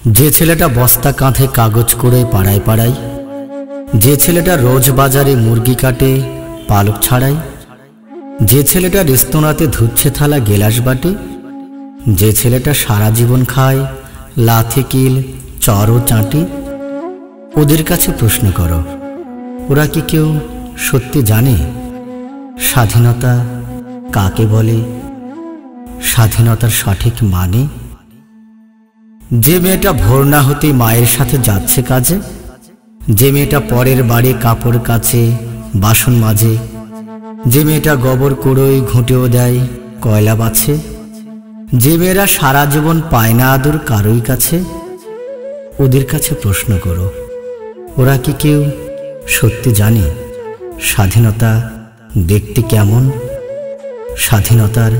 যে ছেলেটা বস্তা কাঁধে কাগজ করে পাড়ায় পাড়ায়, যে ছেলেটা রোজ বাজারে মুরগি কাটে পালক ছাড়াই, যে ছেলেটা রেস্তোরাঁতে ধুচ্ছে থালা গেলাস বাটে, যে ছেলেটা সারা জীবন খায় লাথি কিল চর ও চাঁটি, ওদের কাছে প্রশ্ন করো, ওরা কি কেউ সত্যি জানে স্বাধীনতা কাকে বলে, স্বাধীনতার সঠিক মানে? যে মেয়েটা ভোর না হতেই মায়ের সাথে যাচ্ছে কাজে, যে মেয়েটা পরের বাড়ি কাপড় কাচে বাসন মাজে, যে মেয়েটা গোবর কুড়োয় ঘুঁটেও দেয় কয়লা বাছে, যে মেয়েরা সারা জীবন পায় না আদর কারোই কাছে, ওদের কাছে প্রশ্ন করো, ওরা কি কেউ সত্যি জানে স্বাধীনতা দেখতে কেমন, স্বাধীনতার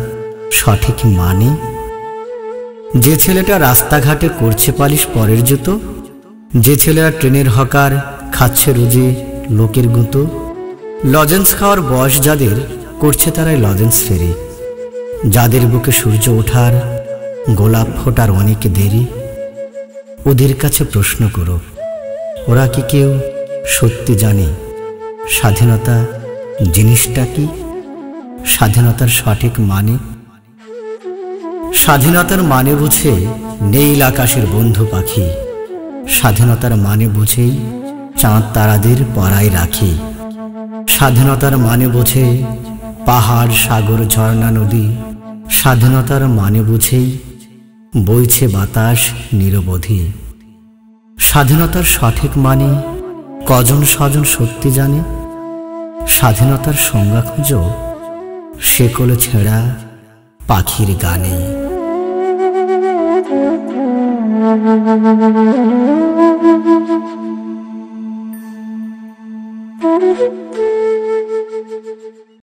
সঠিক মানে? যে ছেলেটা রাস্তাঘাটে করছে পালিশ পরের জুতো, যে ছেলেরা ট্রেনের হকার খাচ্ছে রোজে লোকের গুঁতো, লজেন্স খাওয়ার বয়স যাদের করছে তারাই লজেন্স ফেরি, যাদের বুকে সূর্য ওঠার গোলাপ ফোটার অনেক দেরি, ওদের কাছে প্রশ্ন করো, ওরা কি কেউ সত্যি জানে স্বাধীনতা জিনিসটা কি, স্বাধীনতার সঠিক মানে? স্বাধীনতার মানে বুঝে নীল আকাশের বন্ধু পাখি, স্বাধীনতার মানে বুঝেই চাঁদ তারাদের পরায় রাখি, স্বাধীনতার মানে বুঝে পাহাড় সাগর ঝর্ণা নদী, স্বাধীনতার মানে বুঝেই বইছে বাতাস নিরবধি। স্বাধীনতার সঠিক মানে কজন স্বজন সত্যি জানে, স্বাধীনতার সংজ্ঞা খুঁজো শেকলে ছেঁড়া পাখির গানে।